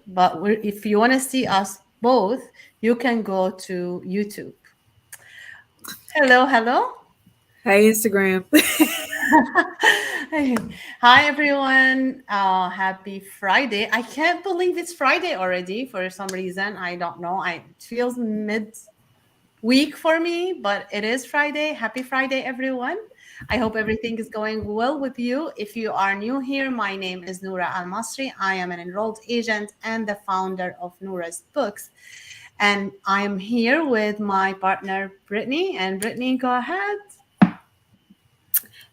but if you want to see us both, you can go to YouTube. Hello, hello. Hi, Instagram. Hi, everyone. Happy Friday. I can't believe it's Friday already for some reason. I don't know. It feels mid week for me, but it is Friday. Happy Friday, everyone. I hope everything is going well with you. If you are new here, my name is Noura Al Masri. I am an enrolled agent and the founder of Noura's Books. And I am here with my partner, Brittney. And Brittney, go ahead.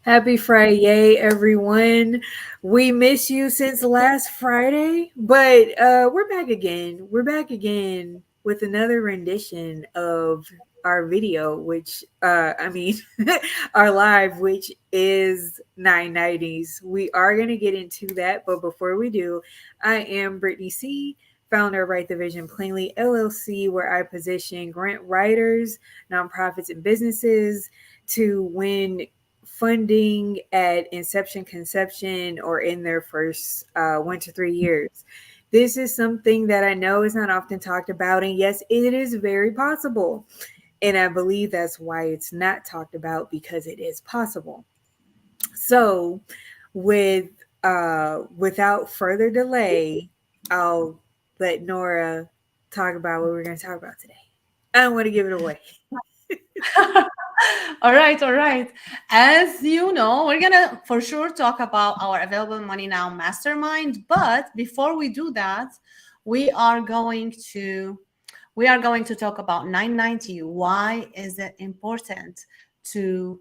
Happy Friday, everyone. We miss you since last Friday, but we're back again. We're back again with another rendition of our video, which, our live, which is 990s. We are going to get into that, but before we do, I am Brittney C., founder of Write the Vision Plainly LLC, where I position grant writers, nonprofits, and businesses to win funding at inception, conception, or in their first 1 to 3 years. This is something that I know is not often talked about, and yes, it is very possible. And I believe that's why it's not talked about, because it is possible. So, with without further delay, I'll let Nora talk about what we're going to talk about today. I don't want to give it away. All right, all right. As you know, we're gonna for sure talk about our available money now mastermind. But before we do that, we are going to we are going to talk about 990. Why is it important to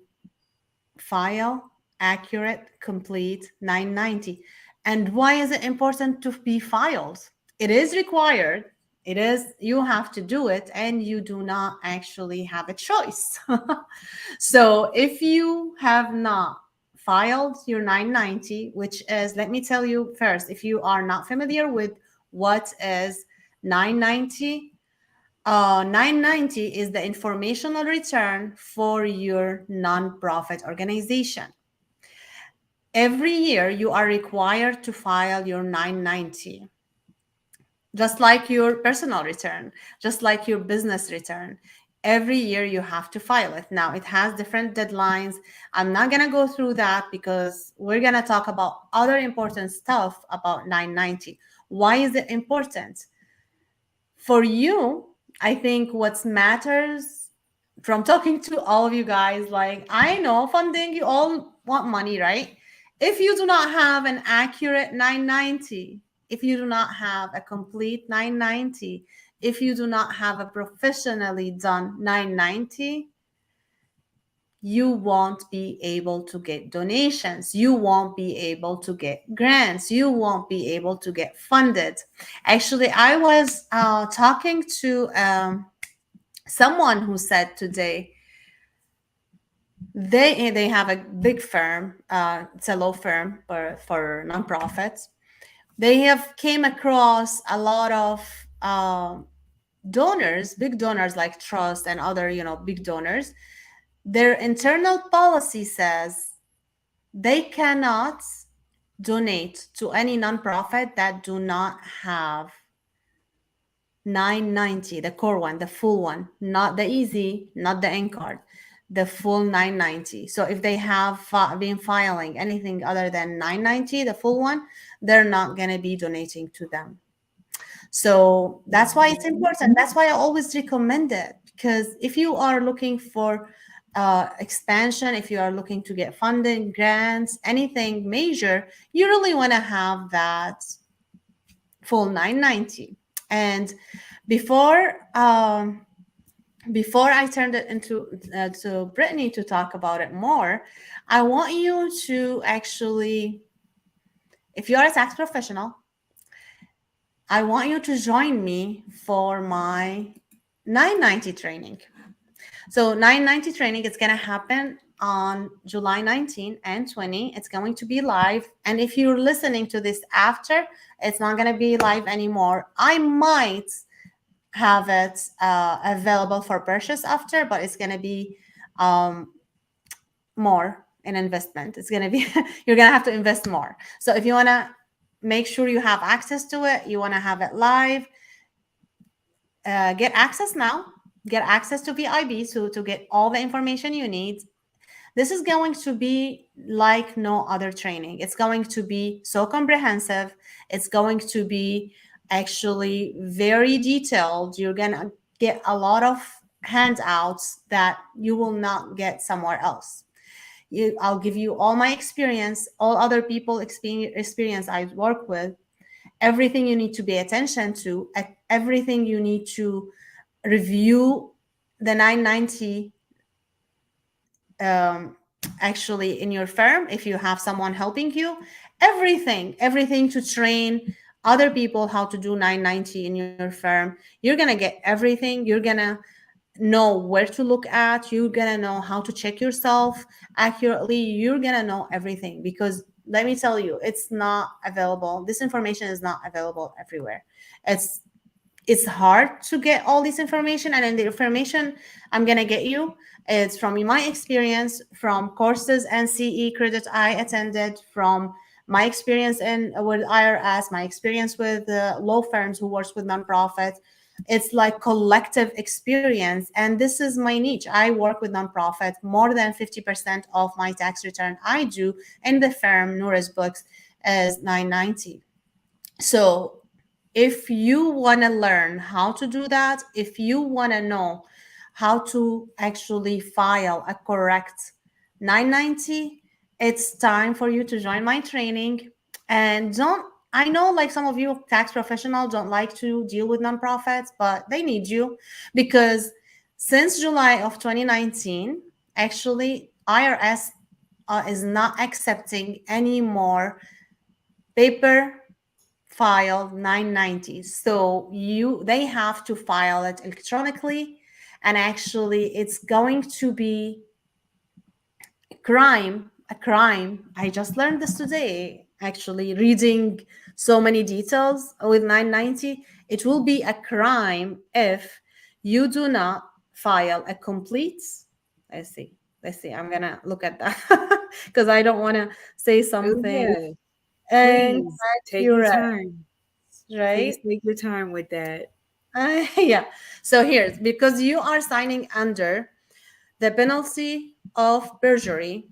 file accurate, complete 990? And why is it important to be filed? It is required. It is, you have to do it, and you do not actually have a choice. So if you have not filed your 990, which is, let me tell you first, if you are not familiar with what is 990, 990 is the informational return for your nonprofit organization. Every year, you are required to file your 990, just like your personal return, just like your business return. Every year, you have to file it. Now, it has different deadlines. I'm not going to go through that because we're going to talk about other important stuff about 990. Why is it important? For you, I think what matters from talking to all of you guys, like, I know funding, you all want money, right? If you do not have an accurate 990, if you do not have a complete 990, if you do not have a professionally done 990, you won't be able to get donations. You won't be able to get grants. You won't be able to get funded. Actually, I was talking to someone who said today they have a big firm. It's a law firm for nonprofits. They have came across a lot of donors, big donors like trust and other big donors. Their internal policy says they cannot donate to any nonprofit that do not have 990, the core one, the full one, not the easy, not the end card, the full 990. So if they have been filing anything other than 990, the full one, they're not going to be donating to them. So that's why it's important. That's why I always recommend it, because if you are looking for expansion, if you are looking to get funding, grants, anything major, you really want to have that full 990. And before before I turned it into to Brittney to talk about it more, I want you to actually, if you're a tax professional, I want you to join me for my 990 training. So 990 training is going to happen on July 19 and 20. It's going to be live. And if you're listening to this after, it's not going to be live anymore. I might have it available for purchase after, but it's going to be um, more in investment. It's going to be, you're going to have to invest more. So if you want to make sure you have access to it. You want to have it live. Get access now. Get access to VIB, so to get all the information you need. This is going to be like no other training. It's going to be so comprehensive. It's going to be actually very detailed. You're going to get a lot of handouts that you will not get somewhere else. I'll give you all my experience, all other people experience I work with, everything you need to pay attention to, everything you need to review the 990 actually in your firm if you have someone helping you, everything to train other people how to do 990 in your firm. You're gonna get everything. You're gonna know where to look at. You're gonna know how to check yourself accurately. You're gonna know everything, because let me tell you, it's not available. This information is not available everywhere. It's hard to get all this information, and then the information I'm going to get you, it's from my experience, from courses and CE credit I attended, from my experience with IRS, my experience with law firms who works with nonprofits. It's like collective experience, and this is my niche. I work with nonprofits. More than 50% of my tax return I do in the firm Noura's Books is 990. So if you want to learn how to do that, if you want to know how to actually file a correct 990, it's time for you to join my training. And I know like some of you tax professionals don't like to deal with nonprofits, but they need you, because since July of 2019, actually IRS is not accepting any more paper file 990s. So they have to file it electronically, and actually it's going to be a crime. I just learned this today, actually, reading so many details with 990. It will be a crime if you do not file a complete. Let's see, I'm gonna look at that because I don't want to say Oh, something yeah. Please take your inaccurate, time. Please right? take your time with that. Yeah. So here's, because you are signing under the penalty of perjury.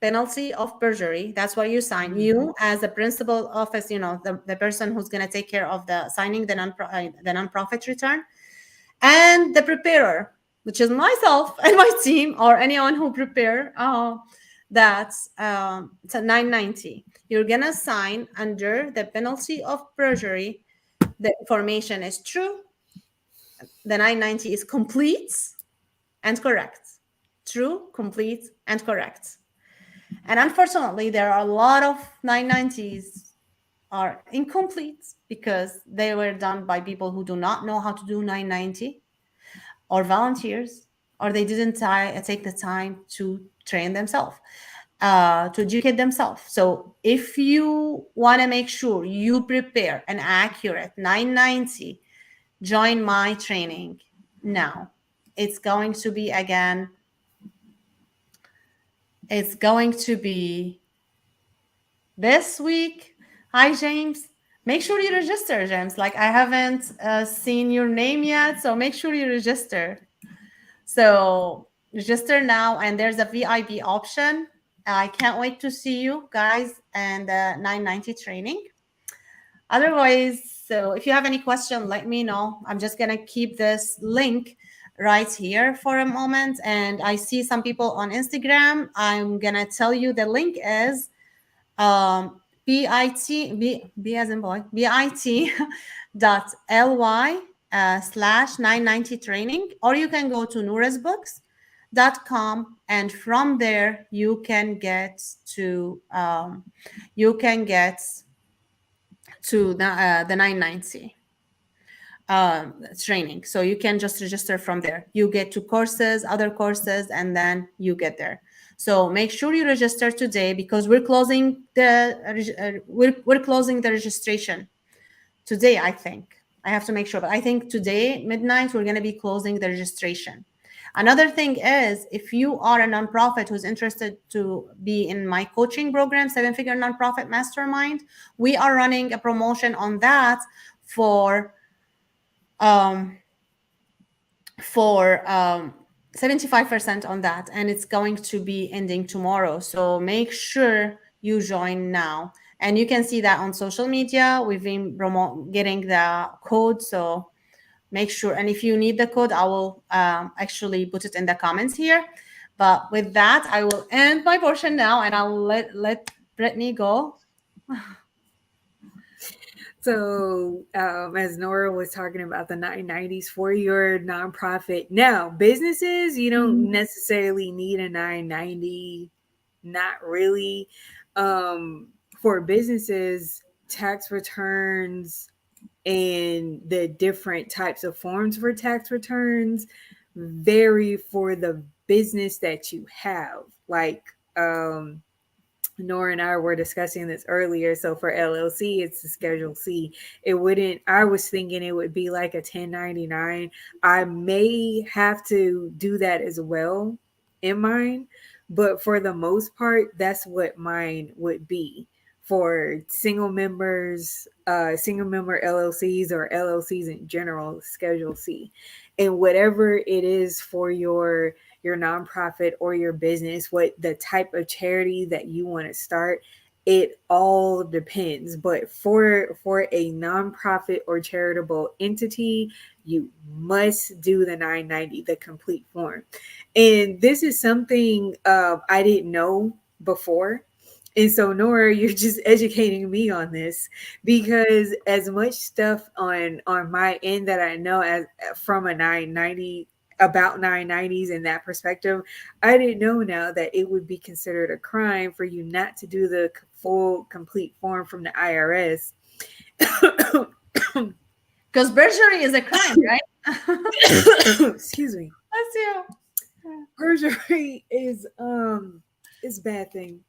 That's why you sign. You, as the principal office, the person who's going to take care of the signing the nonprofit return, and the preparer, which is myself and my team, or anyone who prepare that's it's a 990. You're going to sign under the penalty of perjury. The information is true. The 990 is complete and correct. True, complete, and correct. And unfortunately, there are a lot of 990s are incomplete because they were done by people who do not know how to do 990, or volunteers, or they didn't take the time to train themselves, to educate themselves. So if you want to make sure you prepare an accurate 990, join my training now. It's going to be, again, it's going to be this week. Hi, James. Make sure you register, James. Like, I haven't seen your name yet, so make sure you register. So register now, and there's a VIP option. I can't wait to see you guys and the 990 training. Otherwise, so if you have any question, let me know. I'm just going to keep this link right here for a moment. And I see some people on Instagram. I'm going to tell you the link is B as in boy, bit.ly / 990 training, or you can go to nourasbooks.com, and from there you can get to the 990 training. So you can just register from there. You get to courses, other courses, and then you get there. So make sure you register today, because we're closing we're closing the registration today. I think I have to make sure, but I think today midnight we're going to be closing the registration. Another thing is, if you are a nonprofit who's interested to be in my coaching program, Seven Figure Nonprofit Mastermind, we are running a promotion on that for um, for 75% on that, and it's going to be ending tomorrow. So make sure you join now. And you can see that on social media. We've been getting the code. So make sure. And if you need the code, I will actually put it in the comments here. But with that, I will end my portion now, and I'll let Brittney go. So, as Nora was talking about the 990s for your nonprofit, now businesses, you don't necessarily need a 990, not really. For businesses, tax returns and the different types of forms for tax returns vary for the business that you have. Like, Nora and I were discussing this earlier. So for LLC, it's the Schedule C. It wouldn't, I was thinking it would be like a 1099. I may have to do that as well in mine, but for the most part, that's what mine would be for single member LLCs or LLCs in general, Schedule C. And whatever it is for your nonprofit or your business, what the type of charity that you want to start, it all depends. But for a nonprofit or charitable entity, you must do the 990, the complete form. And this is something I didn't know before. And so, Nora, you're just educating me on this, because as much stuff on my end that I know as from a 990, about 990s in that perspective, I didn't know now that it would be considered a crime for you not to do the full complete form from the IRS. Because perjury is a crime, right? Excuse me. That's you. Perjury is a bad thing.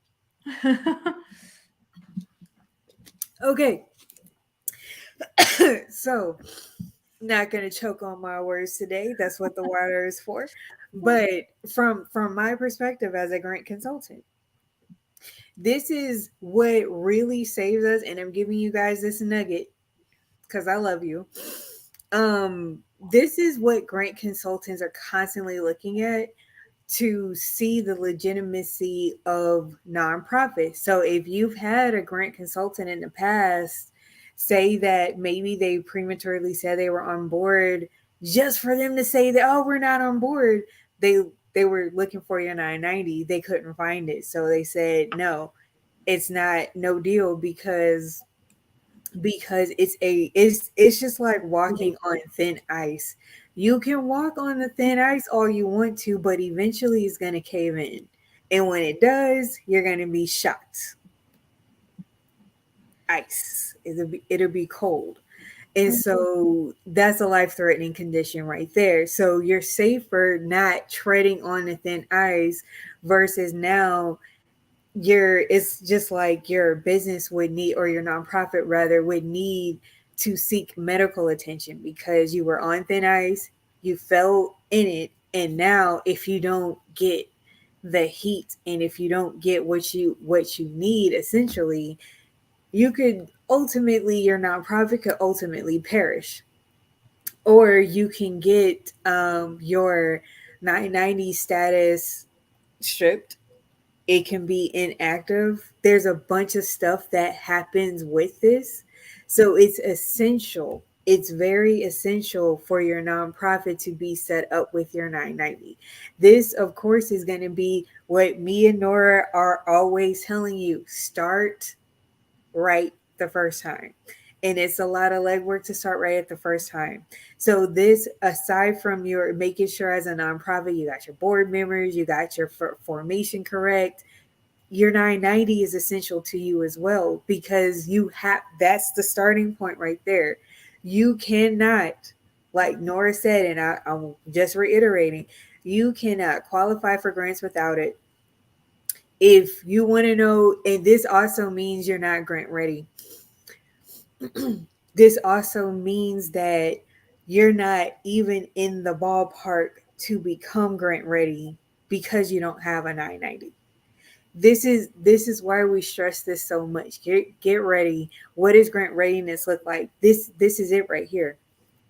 Okay. So, not going to choke on my words today. That's what the water is for. But from my perspective as a grant consultant, this is what really saves us, and I'm giving you guys this nugget because I love you. This is what grant consultants are constantly looking at to see the legitimacy of nonprofits. So if you've had a grant consultant in the past say that maybe they prematurely said they were on board just for them to say that, oh, we're not on board, they were looking for your 990, they couldn't find it, so they said no, it's not, no deal, because it's just like walking on thin ice. You can walk on the thin ice all you want to, but eventually it's going to cave in. And when it does, you're going to be shocked. Ice. It'll be cold. And so that's a life-threatening condition right there. So you're safer not treading on the thin ice versus now it's just like your business would need, or your nonprofit rather would need, to seek medical attention because you were on thin ice, you fell in it, and now if you don't get the heat and if you don't get what you need, essentially you could ultimately, your nonprofit could ultimately perish, or you can get your 990 status stripped. It can be inactive. There's a bunch of stuff that happens with this. So it's essential. It's very essential for your nonprofit to be set up with your 990. This, of course, is going to be what me and Nora are always telling you. Start right the first time. And it's a lot of legwork to start right at the first time. So this, aside from your making sure as a nonprofit, you got your board members, you got your formation correct, your 990 is essential to you as well, because that's the starting point right there. You cannot, like Nora said, and I'm just reiterating, you cannot qualify for grants without it. If you want to know, and this also means you're not grant ready. This also means that you're not even in the ballpark to become grant ready because you don't have a 990. This is why we stress this so much. Get ready. What does grant readiness look like? This is it right here.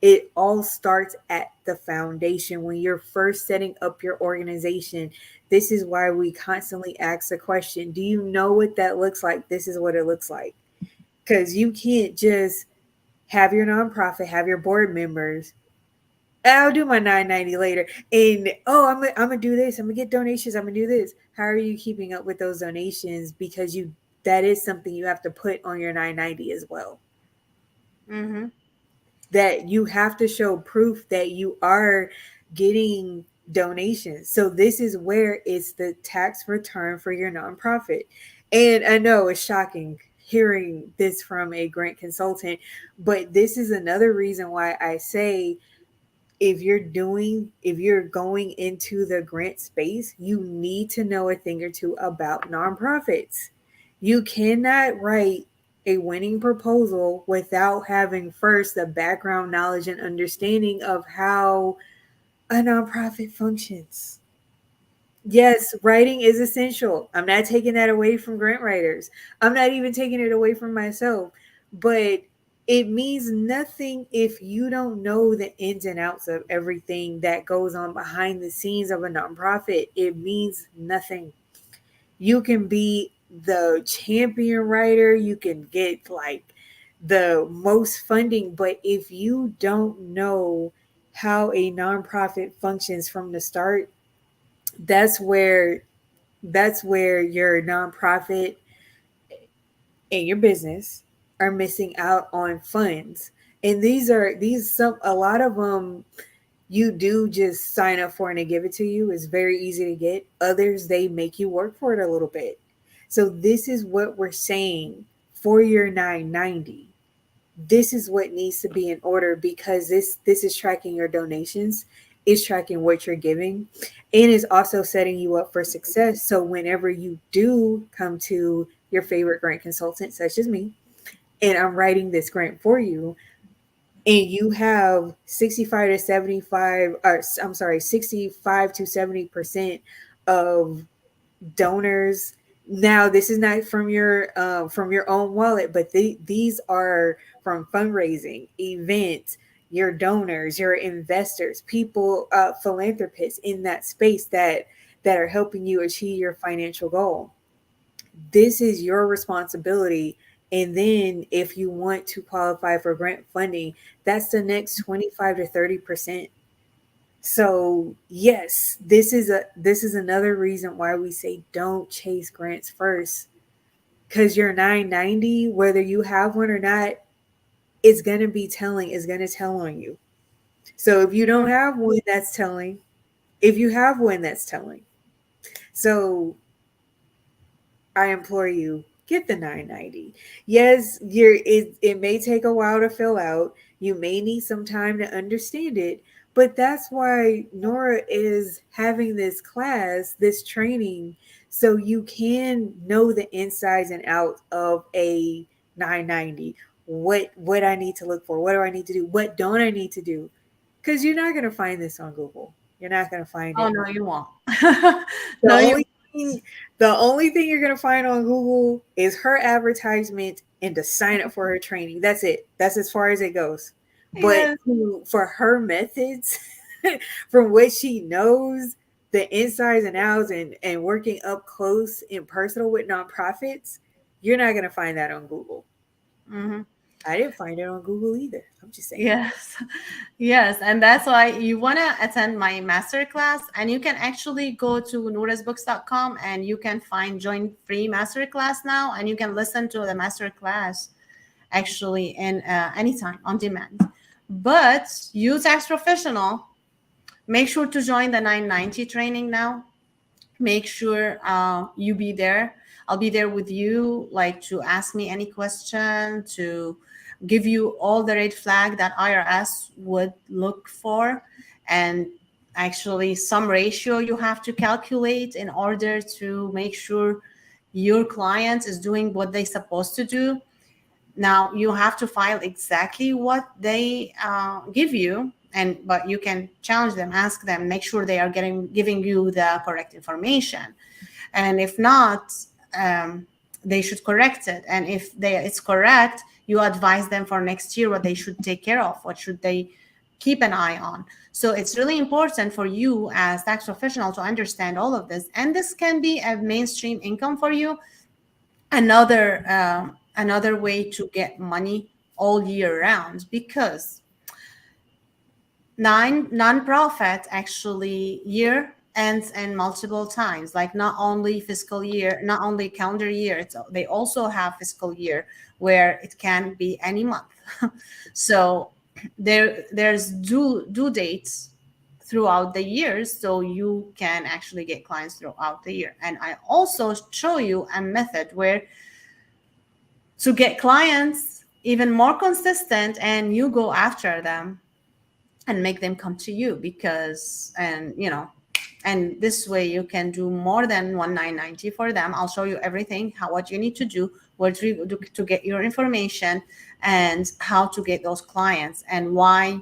It all starts at the foundation when you're first setting up your organization. This is why we constantly ask the question, do you know what that looks like? This is what it looks like. Because you can't just have your nonprofit, have your board members. I'll do my 990 later. And I'm gonna do this. I'm gonna get donations. I'm gonna do this. How are you keeping up with those donations? Because that is something you have to put on your 990 as well. Mm-hmm. That you have to show proof that you are getting donations. So this is where it's the tax return for your nonprofit. And I know it's shocking hearing this from a grant consultant, but this is another reason why I say if you're going into the grant space, you need to know a thing or two about nonprofits. You cannot write a winning proposal without having first the background knowledge and understanding of how a nonprofit functions. Yes, writing is essential. I'm not taking that away from grant writers. I'm not even taking it away from myself. But it means nothing if you don't know the ins and outs of everything that goes on behind the scenes of a nonprofit. It means nothing. You can be the champion writer, you can get like the most funding, but if you don't know how a nonprofit functions from the start, that's where your nonprofit and your business are missing out on funds. And these some a lot of them you do just sign up for and they give it to you. It's very easy to get. Others they make you work for it a little bit. So this is what we're saying for your 990. This is what needs to be in order because this is tracking your donations, is tracking what you're giving, and is also setting you up for success. So whenever you do come to your favorite grant consultant, such as me, and I'm writing this grant for you, and you have 65 to 75, or I'm sorry, 65 to 70% of donors. Now, this is not from your own wallet, but these are from fundraising, events, your donors, your investors, people, philanthropists in that space that are helping you achieve your financial goal. This is your responsibility. And then if you want to qualify for grant funding, that's the next 25 to 30%. So yes, this is another reason why we say don't chase grants first. Cause your 990, whether you have one or not, is gonna tell on you. So if you don't have one, that's telling. If you have one, that's telling. So I implore you, get the 990. Yes, it may take a while to fill out. You may need some time to understand it, but that's why Nora is having this class, this training, so you can know the insides and outs of a 990. What I need to look for, what do I need to do, what don't I need to do? Because you're not going to find this on Google. You're not going to find Oh it. no, you won't. The No, you. only thing, the only thing you're gonna find on Google is her advertisement and to sign up for her training. That's it. That's as far as it goes. But Yes. for her methods, from what she knows, the insides and outs, and working up close and personal with nonprofits, you're not gonna find that on Google. Hmm. I didn't find it on Google either. I'm just saying. Yes. Yes. And that's why you want to attend my master class. And you can actually go to noorasbooks.com and you can join free master class now. And you can listen to the master class actually in anytime on demand. But you tax professional, make sure to join the 990 training now. Make sure you be there. I'll be there with you, like to ask me any question, to give you all the red flag that IRS would look for, and actually some ratio you have to calculate in order to make sure your client is doing what they're supposed to do. Now you have to file exactly what they give you. but you can challenge them, ask them, make sure they are giving you the correct information. And if not, they should correct it. And if it's correct, you advise them for next year what they should take care of, what should they keep an eye on. So it's really important for you as tax professional to understand all of this. And this can be a mainstream income for you, another way to get money all year round, because nonprofit actually year ends in multiple times, like not only fiscal year, not only calendar year, they also have fiscal year where it can be any month. So there's due dates throughout the years, so you can actually get clients throughout the year. And I also show you a method where to get clients even more consistent, and you go after them and make them come to you, because and this way you can do more than 1990 for them. I'll show you everything, what you need to do, where to get your information, and how to get those clients, and why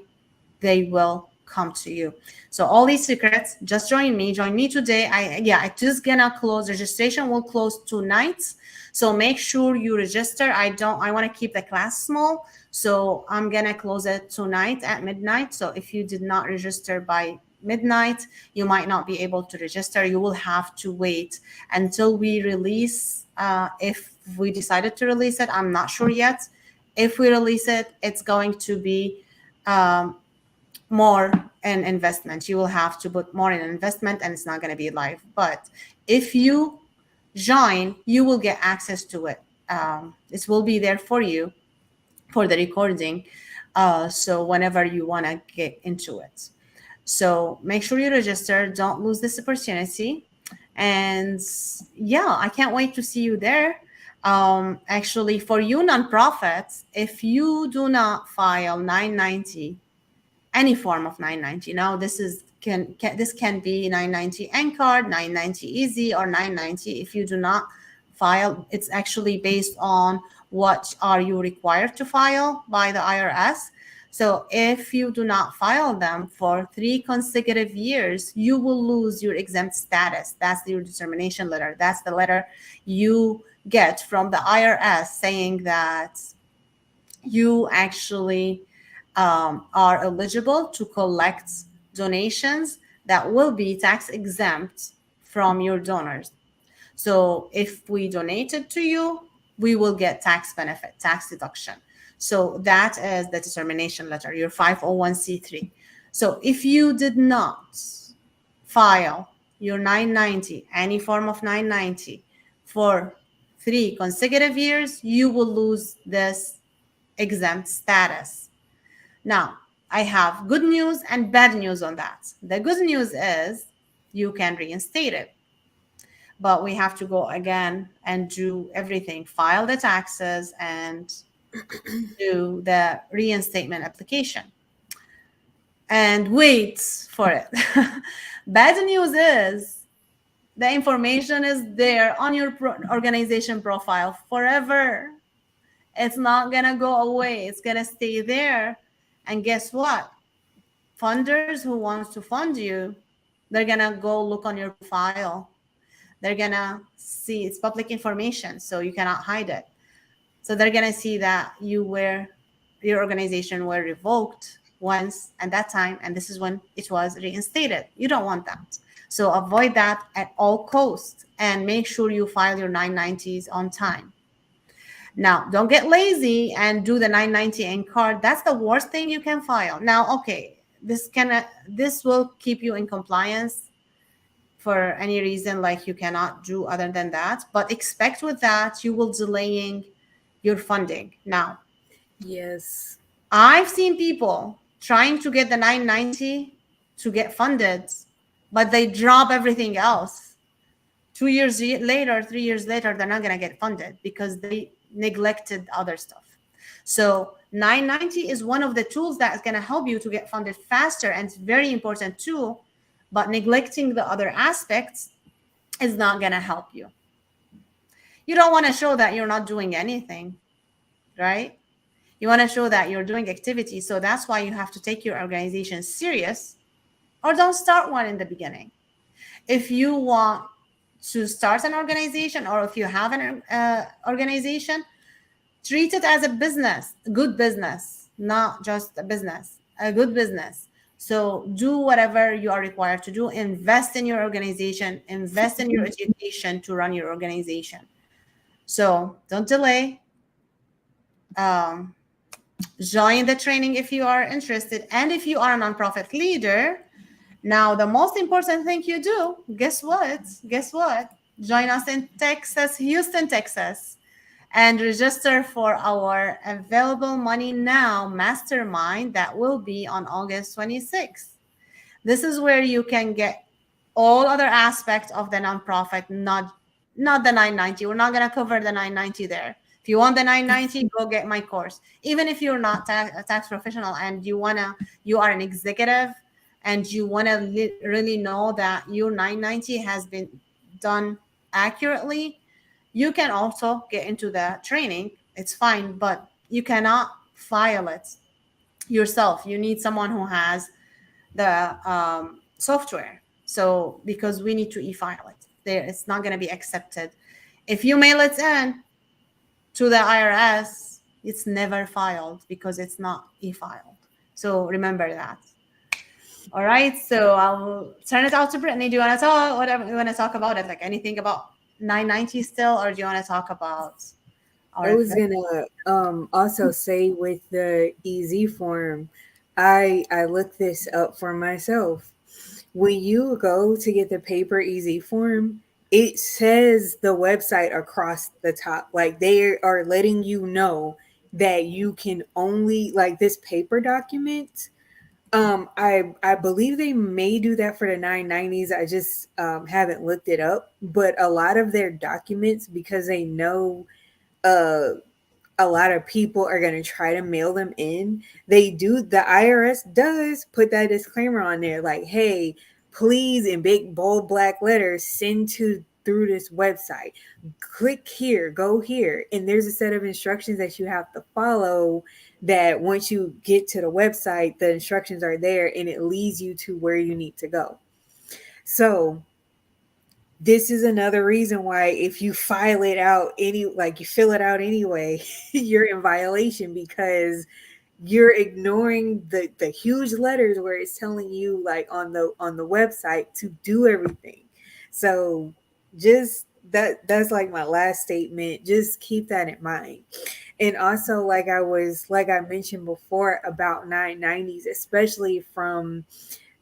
they will come to you. So all these secrets, just join me today. I just gonna close. Registration will close tonight, so make sure you register. I want to keep the class small, so I'm gonna close it tonight at midnight. So if you did not register by midnight, you might not be able to register. You will have to wait until we release, if we decided to release it. I'm not sure yet. If we release it, it's going to be more in investment. You will have to put more in investment, and it's not going to be live. But if you join, you will get access to it. It will be there for you for the recording, so whenever you want to get into it. So make sure you register. Don't lose this opportunity. And yeah, I can't wait to see you there. Actually, for you nonprofits, if you do not file 990, any form of 990, now this can be 990 N-card, 990 easy, or 990. If you do not file, it's actually based on what are you required to file by the IRS. So if you do not file them for 3 consecutive years, you will lose your exempt status. That's your determination letter. That's the letter you get from the IRS saying that you actually are eligible to collect donations that will be tax exempt from your donors. So if we donate it to you, we will get tax benefit, tax deduction. So that is the determination letter, your 501c3. So if you did not file your 990, any form of 990, for 3 consecutive years, you will lose this exempt status. Now, I have good news and bad news on that. The good news is you can reinstate it, but we have to go again and do everything, file the taxes and do the reinstatement application and wait for it. Bad news is the information is there on your organization profile forever. It's not gonna go away. It's gonna stay there. And guess what? Funders who wants to fund you, they're gonna go look on your profile. They're gonna see it's public information, so you cannot hide it. So they're gonna see that your organization were revoked once at that time, and this is when it was reinstated. You don't want that. So avoid that at all costs, and make sure you file your 990s on time. Now, don't get lazy and do the 990 N-card. That's the worst thing you can file. Now, okay, this will keep you in compliance for any reason, like you cannot do other than that. But expect with that, you will delaying your funding. Now, Yes. I've seen people trying to get the 990 to get funded, but they drop everything else. 2 years later, 3 years later, they're not going to get funded because they neglected other stuff. So 990 is one of the tools that's going to help you to get funded faster, and it's very important tool, but neglecting the other aspects is not going to help you. You don't want to show that you're not doing anything, right? You want to show that you're doing activity. So that's why you have to take your organization serious, or don't start one in the beginning. If you want to start an organization, or if you have an organization, treat it as a business, a good business, not just a business, a good business. So do whatever you are required to do. Invest in your organization, invest in your education to run your organization. So don't delay. Um, Join the training if you are interested. And if you are a nonprofit leader, now the most important thing you do, guess what? Guess what? Join us in Texas, Houston, Texas, and register for our Available Money Now Mastermind that will be on August 26th. This is where you can get all other aspects of the nonprofit, not the 990. We're not going to cover the 990 there. If you want the 990, go get my course. Even if you're not a tax professional and you are an executive and you want to really know that your 990 has been done accurately, you can also get into the training. It's fine, but you cannot file it yourself. You need someone who has the software. So because we need to e-file it, there it's not going to be accepted. If you mail it in to the IRS, it's never filed because it's not e-filed. So remember that. All right. So I'll turn it out to Brittnei. Do you want to talk? Whatever you want to talk about it? Like anything about 990 still, or do you want to talk about I our? was gonna also say with the easy form, I looked this up for myself. When you go to get the paper easy form, it says the website across the top. Like they are letting you know that you can only like this paper document. I believe they may do that for the 990s. I just haven't looked it up. But a lot of their documents, because they know uh a lot of people are going to try to mail them in. The IRS does put that disclaimer on there like, hey, please, in big, bold, black letters, send to through this website. Click here, go here. And there's a set of instructions that you have to follow that once you get to the website, the instructions are there and it leads you to where you need to go. So this is another reason why if you file it out you fill it out anyway, you're in violation because you're ignoring the huge letters where it's telling you like on the website to do everything. So just that's like my last statement. Just keep that in mind. And also like I mentioned before about 990s, especially from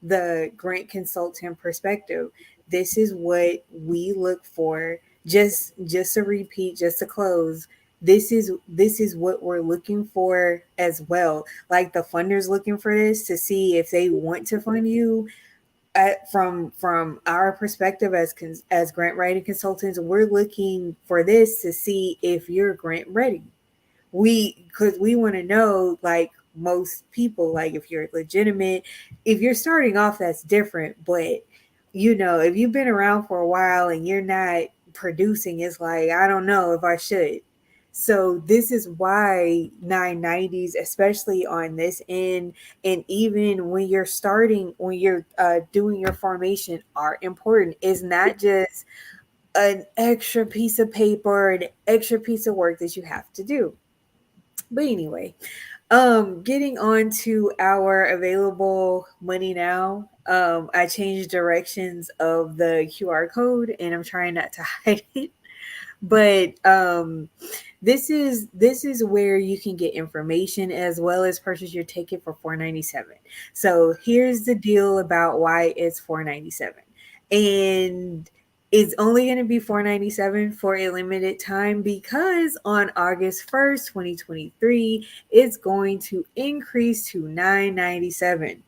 the grant consultant perspective, this is what we look for. Just to repeat, just to close, this is what we're looking for as well. Like the funders looking for this to see if they want to fund you. From our perspective as grant writing consultants, we're looking for this to see if you're grant ready. Because we want to know, like most people, like if you're legitimate, if you're starting off, that's different. But if you've been around for a while and you're not producing, it's like, I don't know if I should. So this is why 990s, especially on this end, and even when you're doing your formation, are important. It's not just an extra piece of paper, an extra piece of work that you have to do. But anyway, getting on to our available money now. I changed directions of the QR code and I'm trying not to hide it. But this is where you can get information as well as purchase your ticket for $4.97. So here's the deal about why it's $4.97. And it's only going to be $4.97 for a limited time because on August 1st, 2023, it's going to increase to $9.97.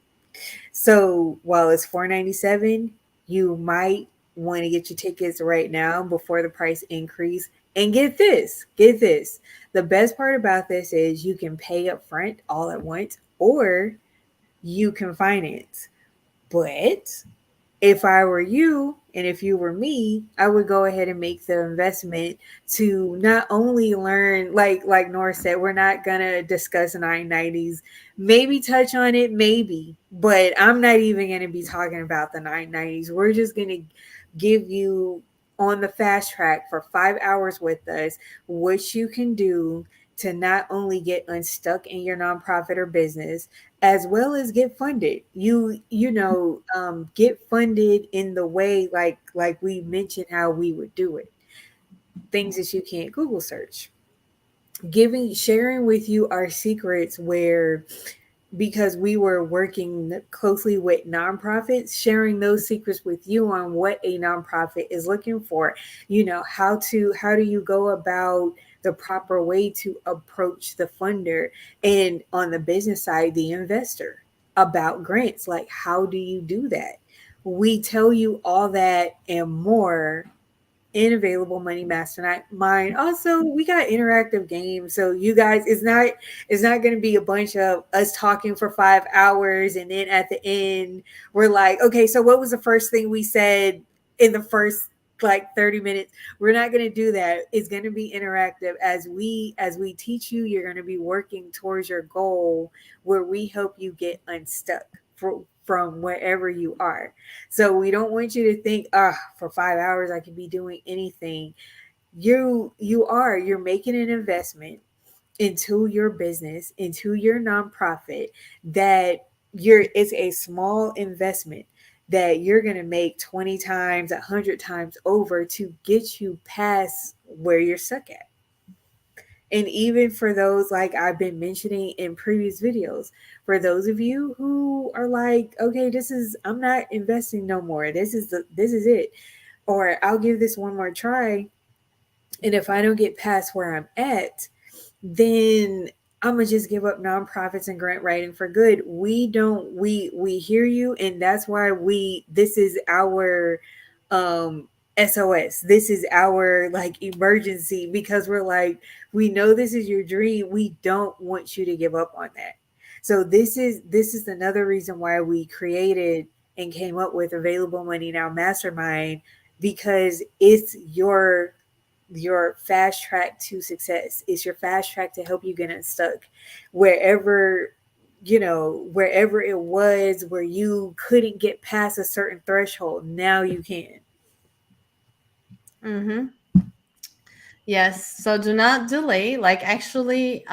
So while it's $4.97, you might want to get your tickets right now before the price increase. And get this. The best part about this is you can pay up front all at once or you can finance. But If I were you and if you were me, I would go ahead and make the investment to not only learn, like Nora said, we're not gonna discuss 990s, maybe touch on it, maybe, but I'm not even gonna be talking about the 990s. We're just gonna give you on the fast track for 5 hours with us what you can do to not only get unstuck in your nonprofit or business, as well as get funded. Get funded in the way like we mentioned how we would do it. Things that you can't Google search. Giving sharing with you our secrets where, because we were working closely with nonprofits, sharing those secrets with you on what a nonprofit is looking for. How do you go about the proper way to approach the funder, and on the business side, the investor, about grants. Like, how do you do that? We tell you all that and more in Available Money Mastermind. Also, we got interactive games, so you guys, it's not going to be a bunch of us talking for 5 hours and then at the end we're like, okay, so what was the first thing we said in the first like 30 minutes? We're not going to do that. It's going to be interactive. As we teach you, you're going to be working towards your goal, where we help you get unstuck from wherever you are. So we don't want you to think, for 5 hours I can be doing anything. You're making an investment into your business, into your nonprofit, that it's a small investment that you're going to make 20 times, 100 times over to get you past where you're stuck at. And even for those, like I've been mentioning in previous videos, for those of you who are like, okay, I'm not investing no more. This is it. Or I'll give this one more try. And if I don't get past where I'm at, then I'm gonna just give up nonprofits and grant writing for good. We hear you, and that's why this is our SOS. This is our like emergency, because we're like, we know this is your dream. We don't want you to give up on that. So this is another reason why we created and came up with Available Money Now Mastermind, because it's your fast track to success. It's your fast track to help you get unstuck wherever, wherever it was where you couldn't get past a certain threshold. Now you can. Mm-hmm. Yes. So do not delay. Like, actually,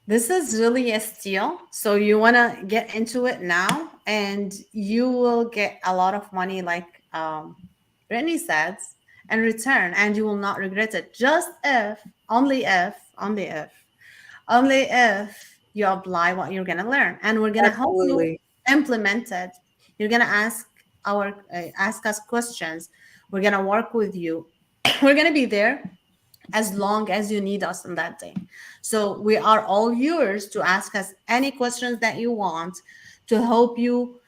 this is really a steal. So you want to get into it now, and you will get a lot of money, like Brittney said, in return, and you will not regret it. Just if, only if you apply what you're gonna learn, and we're gonna help you Absolutely. implement it. You're gonna ask us questions. We're gonna work with you. We're gonna be there as long as you need us on that day. So we are all yours to ask us any questions that you want, to help you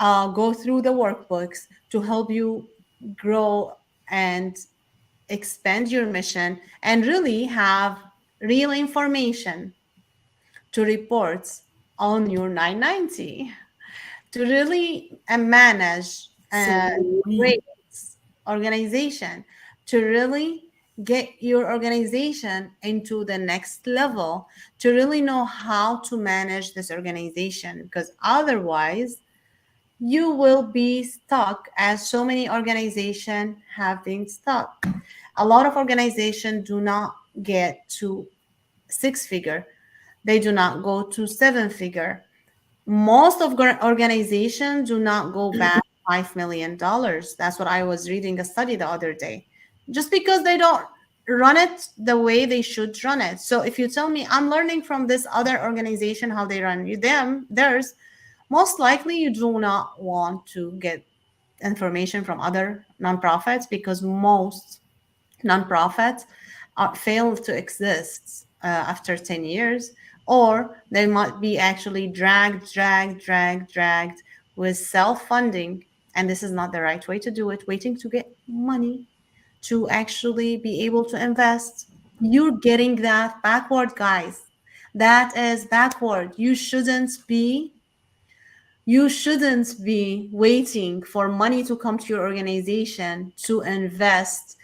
go through the workbooks, to help you grow and expand your mission, and really have real information to report on your 990, to really manage great Sweet. organization, to really get your organization into the next level, to really know how to manage this organization, because otherwise you will be stuck, as so many organizations have been stuck. A lot of organizations do not get to six figure, they do not go to seven figure. Most of organizations do not go back $5 million. That's what I was reading a study the other day, just because they don't run it the way they should run it. So if you tell me I'm learning from this other organization how they run theirs, most likely you do not want to get information from other nonprofits, because most nonprofits fail to exist after 10 years, or they might be actually dragged with self-funding. And this is not the right way to do it, waiting to get money to actually be able to invest. You're getting that backward, guys. That is backward. You shouldn't be You shouldn't be waiting for money to come to your organization to invest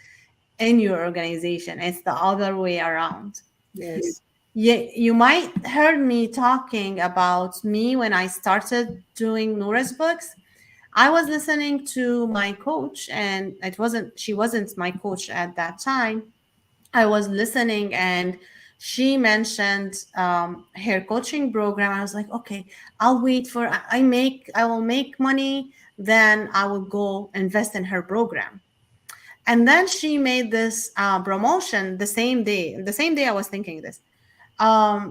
in your organization. It's the other way around. Yes. Yeah, you might heard me talking about me when I started doing Nora's books. I was listening to my coach, and she wasn't my coach at that time. I was listening, and she mentioned her coaching program. I was like, okay, I'll wait for I will make money, then I will go invest in her program. And then she made this promotion the same day. The same day I was thinking this.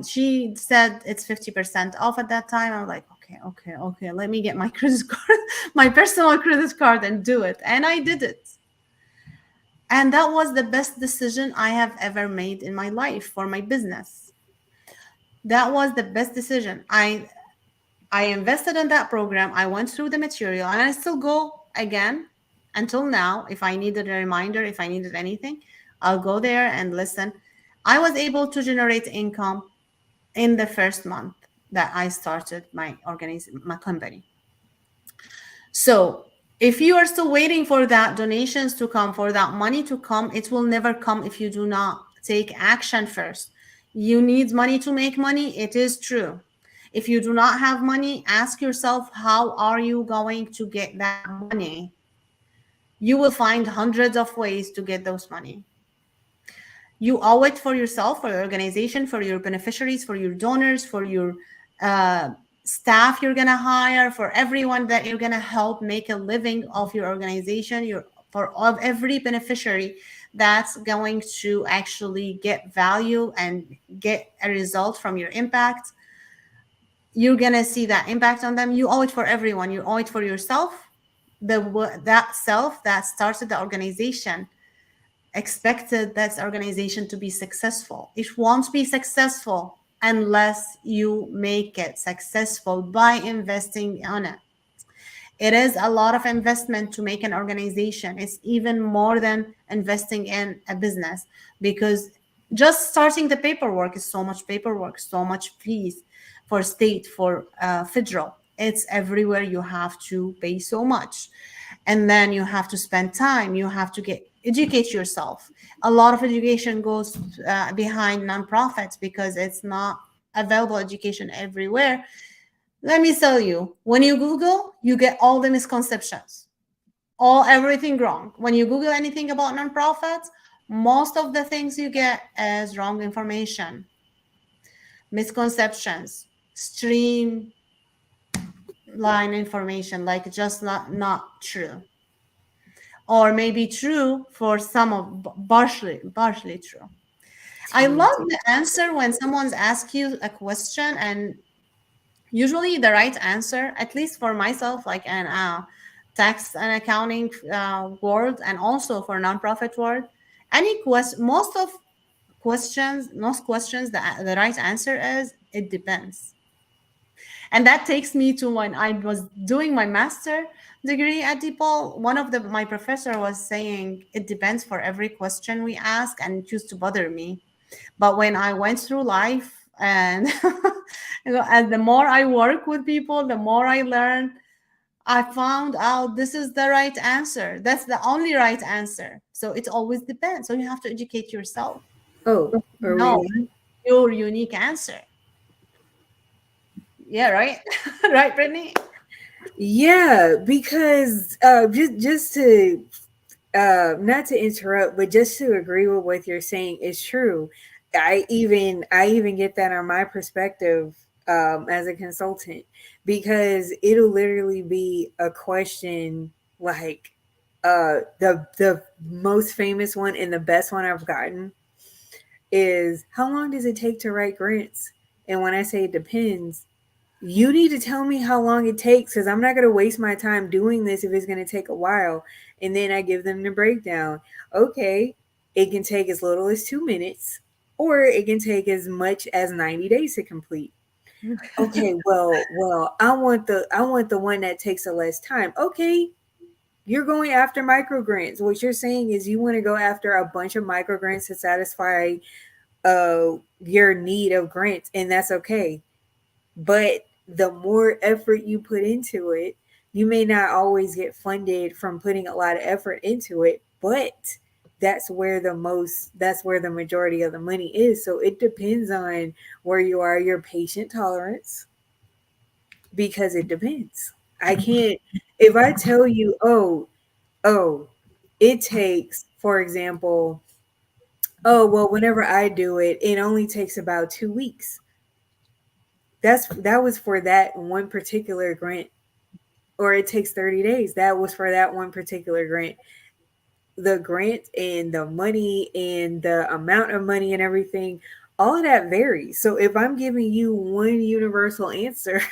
She said it's 50% off at that time. I'm like, okay, let me get my credit card, my personal credit card, and do it. And I did it. And that was the best decision I have ever made in my life for my business. That was the best decision. I invested in that program. I went through the material, and I still go again until now. If I needed a reminder, if I needed anything, I'll go there and listen. I was able to generate income in the first month that I started my company. So if you are still waiting for that donations to come, for that money to come, it will never come if you do not take action first. You need money to make money. It is true. If you do not have money, ask yourself, how are you going to get that money? You will find hundreds of ways to get those money. You owe it for yourself, for your organization, for your beneficiaries, for your donors, for your uh, staff you're going to hire, for everyone that you're going to help make a living of your organization, for of every beneficiary that's going to actually get value and get a result from your impact. You're going to see that impact on them. You owe it for everyone. You owe it for yourself, that self that started the organization, expected that organization to be successful. It won't be successful unless you make it successful by investing on it. It is a lot of investment to make an organization. It's even more than investing in a business, because just starting the paperwork is so much paperwork, so much fees for state, for federal. It's everywhere. You have to pay so much, and then you have to spend time. You have to educate yourself. A lot of education goes behind nonprofits because it's not available education everywhere. Let me tell you, when you Google, you get all the misconceptions, everything wrong. When you Google anything about nonprofits, most of the things you get is wrong information, misconceptions, streamline information, like just not true, or maybe true for some of partially true. I love the answer when someone's asked you a question, and usually the right answer, at least for myself, like an tax and accounting world, and also for nonprofit world, any question, most questions, the right answer is it depends. And that takes me to when I was doing my master degree at DePaul. One of my professor was saying it depends for every question we ask, and it used to bother me. But when I went through life, and and the more I work with people, the more I learn, I found out this is the right answer. That's the only right answer. So it always depends. So you have to educate yourself. Oh, are we No, on? your unique answer. Yeah, right? Right, Brittney? Yeah, because just to not to interrupt, but just to agree with what you're saying is true. I even get that on my perspective as a consultant, because it'll literally be a question like the most famous one and the best one I've gotten is, how long does it take to write grants? And when I say it depends, you need to tell me how long it takes, because I'm not going to waste my time doing this if it's going to take a while. And then I give them the breakdown. Okay, it can take as little as 2 minutes, or it can take as much as 90 days to complete. Okay, well, I want the one that takes the less time. Okay, you're going after micro grants. What you're saying is you want to go after a bunch of micro grants to satisfy your need of grants, and that's okay. But the more effort you put into it, you may not always get funded from putting a lot of effort into it, but that's where the majority of the money is. So it depends on where you are, your patient tolerance, because it depends. I can't, if I tell you, oh, it takes, for example, oh, well, whenever I do it, it only takes about 2 weeks. That was for that one particular grant, or it takes 30 days. That was for that one particular grant. The grant and the money and the amount of money and everything, all of that varies. So if I'm giving you one universal answer,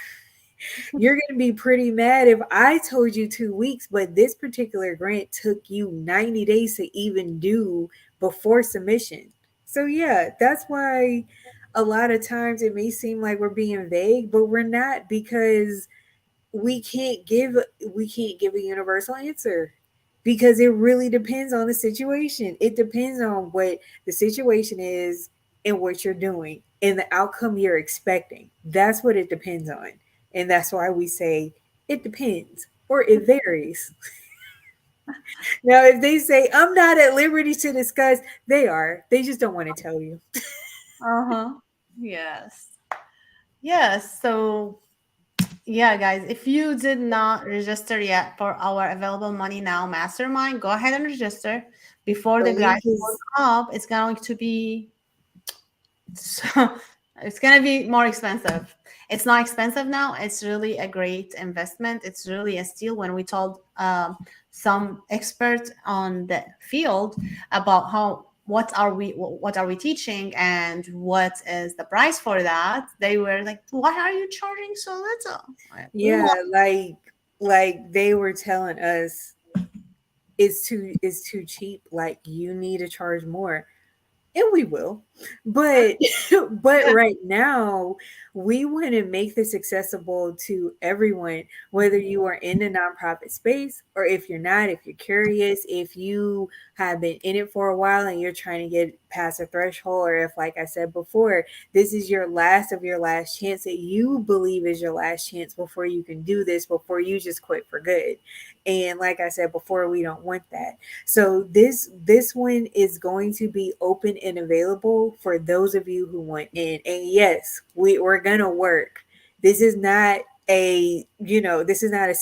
you're going to be pretty mad if I told you 2 weeks, but this particular grant took you 90 days to even do before submission. So, yeah, that's why a lot of times it may seem like we're being vague, but we're not, because we can't give we can't give a universal answer, because it really depends on the situation. It depends on what the situation is and what you're doing and the outcome you're expecting. That's what it depends on. And that's why we say it depends or it varies. Now, if they say I'm not at liberty to discuss, they are. They just don't want to tell you. Uh-huh. Yes. Yes. So yeah, guys, if you did not register yet for our Available Money Now Mastermind, go ahead and register before The the link price is goes up. It's going to be so it's going to be more expensive. It's not expensive now. It's really a great investment. It's really a steal. When we told some experts on the field about how what are we teaching and what is the price for that, they were like, why are you charging so little? We want. yeah, like they were telling us it's too cheap. Like you need to charge more, and we will, but but Yeah. right now we want to make this accessible to everyone, whether you are in the nonprofit space or if you're not, if you're curious, if you have been in it for a while and you're trying to get past a threshold, or if, like I said before, this is your last of your last chance that you believe is your last chance before you can do this, before you just quit for good. And like I said before, we don't want that. So this one is going to be open and available for those of you who want in. And yes, we're gonna work. This is not this is not a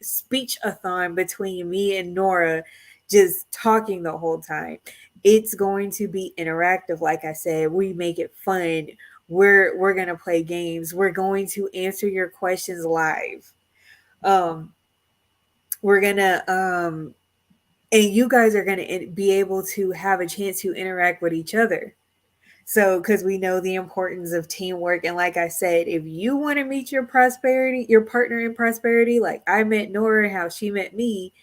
speech-a-thon between me and Nora just talking the whole time. It's going to be interactive. Like I said, we make it fun. We're gonna play games. We're going to answer your questions live. Um, we're gonna and you guys are going to be able to have a chance to interact with each other. So, because we know the importance of teamwork. And like I said, if you want to meet your partner in prosperity, like I met Nora, how she met me,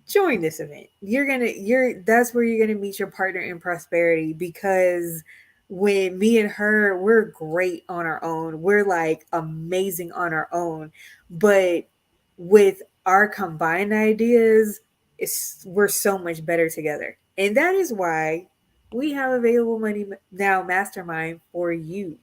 join this event. That's where you're gonna meet your partner in prosperity, because when me and her, we're great on our own. We're like amazing on our own. But with our combined ideas, we're so much better together. And that is why we have Available Money Now Mastermind for you.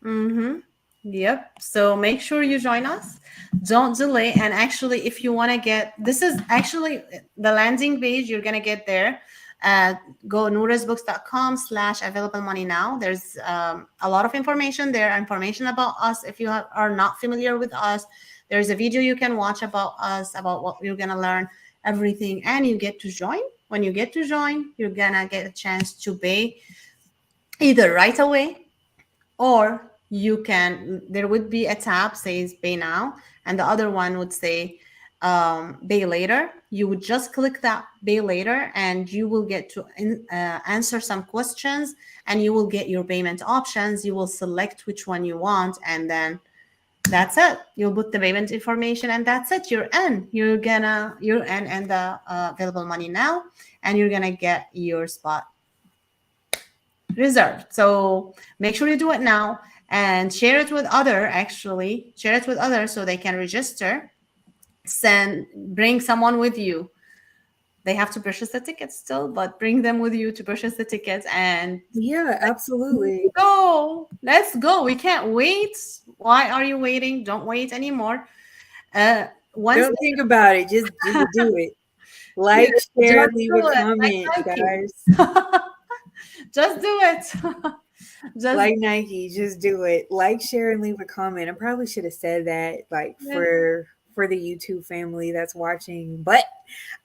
Mm-hmm. Yep. So make sure you join us. Don't delay. And actually, if you want to get, this is actually the landing page. You're gonna get there. Go nurasbooks.com/available money now. There's a lot of information there. Information about us. If you are not familiar with us, there's a video you can watch about us, about what you're gonna learn, everything, and you get to join. When you get to join, you're gonna get a chance to pay either right away, or you can, there would be a tab says pay now, and the other one would say pay later. You would just click that pay later, and you will get to answer some questions, and you will get your payment options. You will select which one you want, and then that's it. You'll put the payment information, and that's it. You're in and the Available Money Now, and you're gonna get your spot reserved. So make sure you do it now, and share it with others so they can register. Bring someone with you. They have to purchase the tickets still, but bring them with you to purchase the tickets and Yeah, absolutely. go. Let's go. We can't wait. Why are you waiting? Don't wait anymore. Once Don't think about it. Just do it. yeah, Like, share, just leave do a it comment, like guys. Nike. Just do it. Just Like Nike, just do it. Like, share, and leave a comment. I probably should have said that, like, yeah. for the YouTube family that's watching, but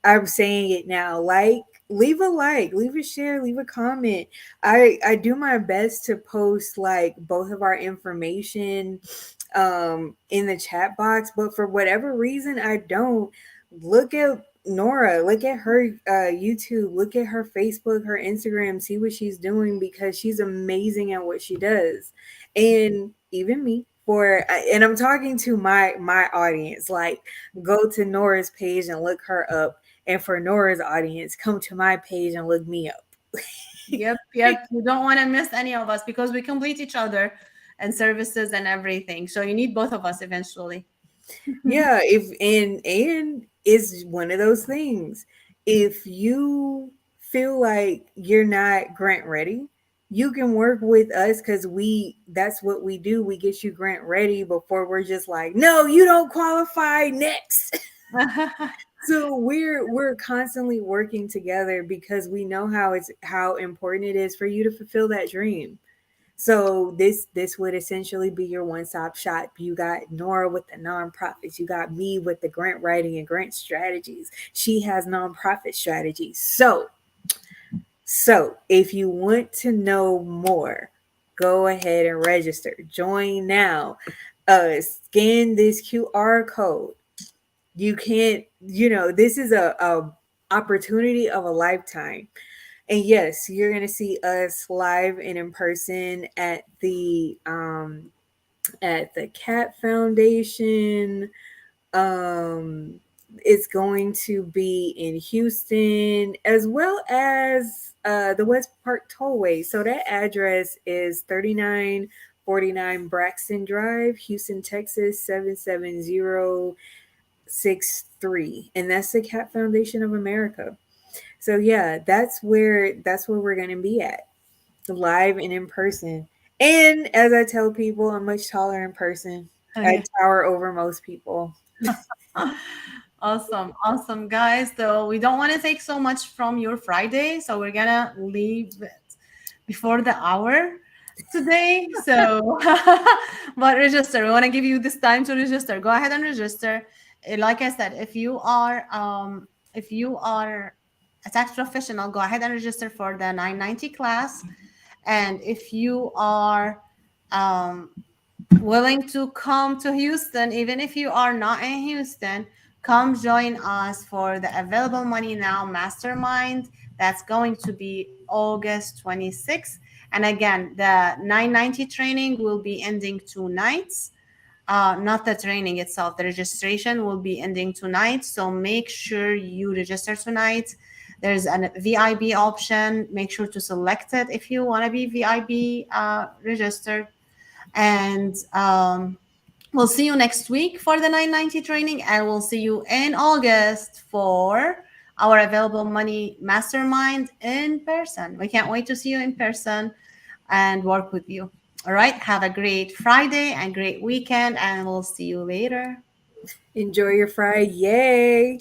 I'm saying it now. Like, leave a share, leave a comment. I do my best to post like both of our information in the chat box, but for whatever reason I don't. Look at Nora, look at her YouTube, look at her Facebook, her Instagram, see what she's doing because she's amazing at what she does. And even me, and I'm talking to my audience, like go to Nora's page and look her up, and for Nora's audience, come to my page and look me up. Yep, yep. You don't want to miss any of us because we complete each other and services and everything. So you need both of us eventually. Yeah, if and it's one of those things. If you feel like you're not grant ready, you can work with us because we that's what we do. We get you grant ready before we're just like, no, you don't qualify next. So we're constantly working together because we know how important it is for you to fulfill that dream. So this would essentially be your one-stop shop. You got Nora with the nonprofits. You got me with the grant writing and grant strategies. She has nonprofit strategies. So if you want to know more, go ahead and register. Join now. Scan this QR code. You can't, this is a opportunity of a lifetime. And yes, you're gonna see us live and in person at the Cat Foundation. Um, it's going to be in Houston as well as the West Park Tollway. So that address is 3949 Braxton Drive, Houston, Texas 77063, and that's the Cat Foundation of America. So yeah, that's where we're gonna be at, live and in person. And as I tell people, I'm much taller in person. I Okay. tower over most people. Awesome, awesome, guys. So we don't want to take so much from your Friday, so we're gonna leave it before the hour today. So, but register. We want to give you this time to register. Go ahead and register. Like I said, if you are a tax professional, go ahead and register for the 990 class. And if you are um, willing to come to Houston, even if you are not in Houston, come join us for the Available Money Now Mastermind. That's going to be August 26th. And again, the 990 training will be ending tonight. Not the training itself, the registration will be ending tonight. So make sure you register tonight. There's a VIB option. Make sure to select it if you want to be VIB registered. And we'll see you next week for the 990 training, and we'll see you in August for our Available Money Mastermind in person. We can't wait to see you in person and work with you. All right. Have a great Friday and great weekend, and we'll see you later. Enjoy your Friday. Yay.